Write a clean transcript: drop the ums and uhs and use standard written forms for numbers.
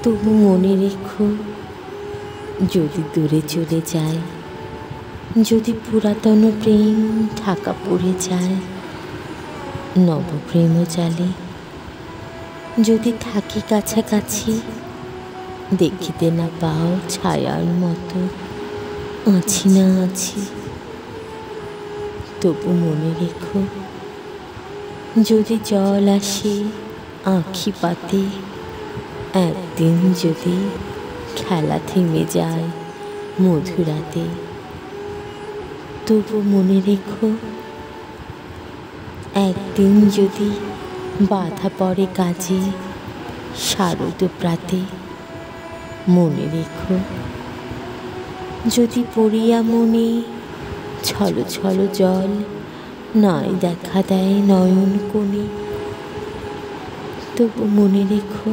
তবু মনে রেখো, যদি দূরে চলে যায়, যদি পুরাতন প্রেম ঢাকা পড়ে যায়, নবপ্রেম জালে যদি থাকি কাছাকাছি, দেখিতে না পাও ছায়ার মতো আছি না আছি। তবু মনে রেখো, যদি জল আসে আঁখি পাতে, একদিন যদি খেলা থেমে যায় মধুরাতে, তবু মনে রেখো, একদিন যদি বাধা পড়ে কাজে শারদ প্রাতে, মনে রেখো, যদি পড়িয়া মনে ছল ছল জল নাই দেখা দেয় নয়ন কোণে, তবু মনে রেখো,